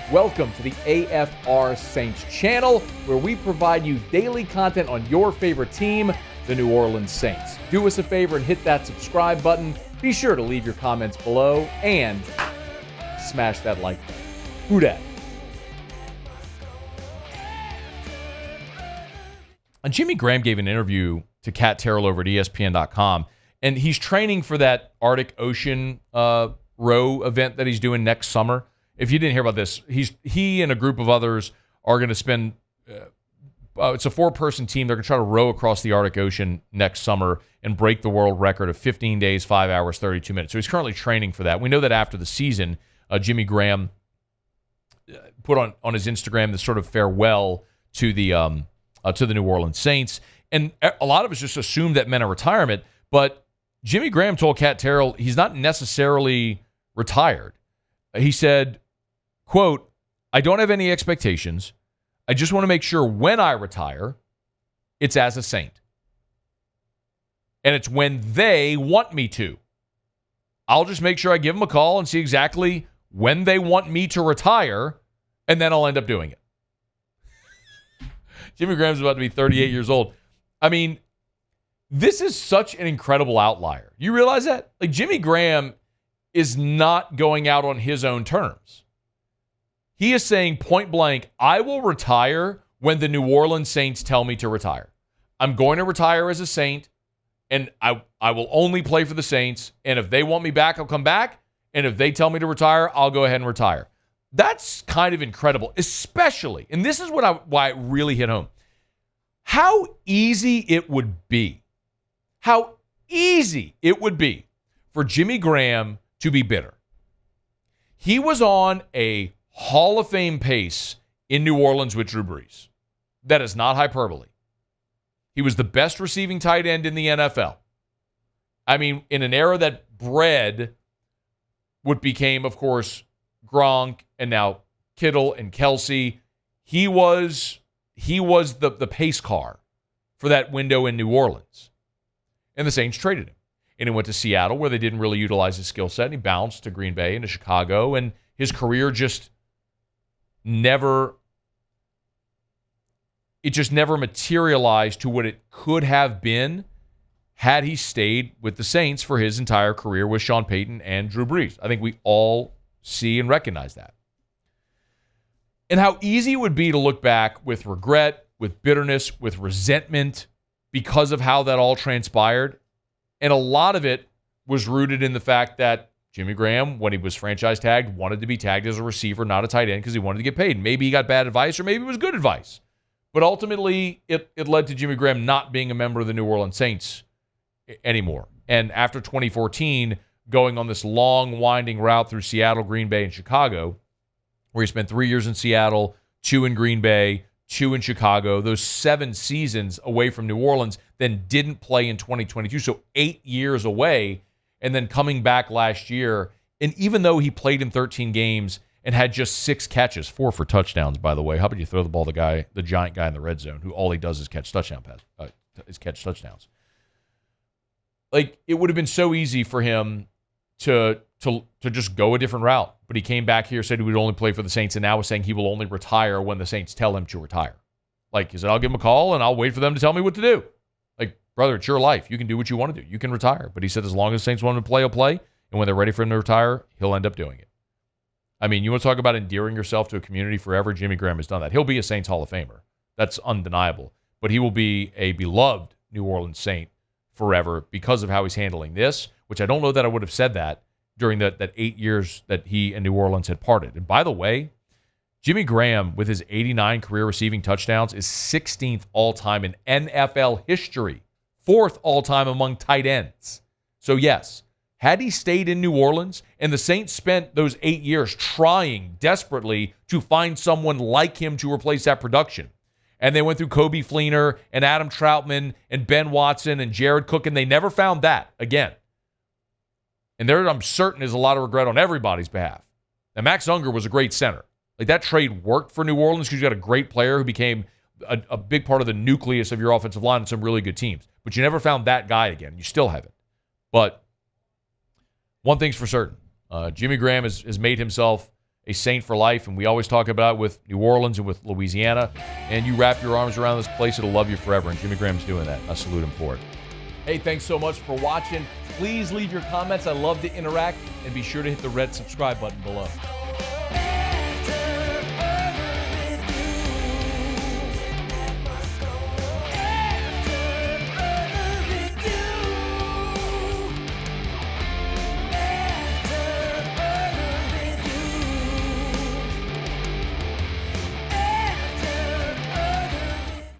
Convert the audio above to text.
Welcome to the AFR Saints channel, where we provide you daily content on your favorite team, the New Orleans Saints. Do us a favor and hit that subscribe button. Be sure to leave your comments below and smash that like button. Who dat? And Jimmy Graham gave an interview to Kat Terrell over at ESPN.com, and he's training for that Arctic Ocean row event that he's doing next summer. If you didn't hear about this, he and a group of others are going to spend it's a 4-person team. They're going to try to row across the Arctic Ocean next summer and break the world record of 15 days, 5 hours, 32 minutes. So he's currently training for that. We know that after the season, Jimmy Graham put on his Instagram this sort of farewell to the New Orleans Saints. And a lot of us just assumed that meant a retirement. But Jimmy Graham told Kat Terrell he's not necessarily retired. He said, quote, "I don't have any expectations. I just want to make sure when I retire, it's as a Saint. And it's when they want me to. I'll just make sure I give them a call and see exactly when they want me to retire, and then I'll end up doing it." Jimmy Graham's about to be 38 years old. I mean, this is such an incredible outlier. You realize that? Like, Jimmy Graham is not going out on his own terms. He is saying point blank, I will retire when the New Orleans Saints tell me to retire. I'm going to retire as a Saint, and I will only play for the Saints, and if they want me back, I'll come back, and if they tell me to retire, I'll go ahead and retire. That's kind of incredible, especially, and this is why it really hit home, how easy it would be for Jimmy Graham to be bitter. He was on a Hall of Fame pace in New Orleans with Drew Brees. That is not hyperbole. He was the best receiving tight end in the NFL. I mean, in an era that bred what became, of course, Gronk and now Kittle and Kelsey, he was the pace car for that window in New Orleans. And the Saints traded him. And he went to Seattle, where they didn't really utilize his skill set. And he bounced to Green Bay and to Chicago. And his career just never materialized to what it could have been had he stayed with the Saints for his entire career with Sean Payton and Drew Brees. I think we all see and recognize that. And how easy it would be to look back with regret, with bitterness, with resentment because of how that all transpired. And a lot of it was rooted in the fact that Jimmy Graham, when he was franchise tagged, wanted to be tagged as a receiver, not a tight end, because he wanted to get paid. Maybe he got bad advice, or maybe it was good advice. But ultimately, it led to Jimmy Graham not being a member of the New Orleans Saints anymore. And after 2014, going on this long, winding route through Seattle, Green Bay, and Chicago, where he spent 3 years in Seattle, 2 in Green Bay, 2 in Chicago, those 7 seasons away from New Orleans, then didn't play in 2022. So 8 years away, and then coming back last year. And even though he played in 13 games and had just 6 catches, 4 for touchdowns, by the way. How about you throw the ball to the giant guy in the red zone, who all he does is catch touchdowns. Like, it would have been so easy for him to just go a different route. But he came back here, said he would only play for the Saints, and now is saying he will only retire when the Saints tell him to retire. Like, he said, I'll give him a call, and I'll wait for them to tell me what to do. Like, brother, it's your life. You can do what you want to do. You can retire. But he said as long as the Saints want him to play, he'll play. And when they're ready for him to retire, he'll end up doing it. I mean, you want to talk about endearing yourself to a community forever? Jimmy Graham has done that. He'll be a Saints Hall of Famer. That's undeniable. But he will be a beloved New Orleans Saint forever because of how he's handling this, which I don't know that I would have said that during that 8 years that he and New Orleans had parted. And by the way, Jimmy Graham, with his 89 career receiving touchdowns, is 16th all-time in NFL history, 4th all-time among tight ends. So yes, had he stayed in New Orleans, and the Saints spent those 8 years trying desperately to find someone like him to replace that production, and they went through Kobe Fleener and Adam Troutman and Ben Watson and Jared Cook, and they never found that again. And there, I'm certain, is a lot of regret on everybody's behalf. Now, Max Unger was a great center. Like, that trade worked for New Orleans because you got a great player who became a big part of the nucleus of your offensive line and some really good teams. But you never found that guy again. You still haven't. But one thing's for certain. Jimmy Graham has made himself a Saint for life, and we always talk about it with New Orleans and with Louisiana. And you wrap your arms around this place, it'll love you forever. And Jimmy Graham's doing that. I salute him for it. Hey, thanks so much for watching. Please leave your comments. I love to interact. And be sure to hit the red subscribe button below.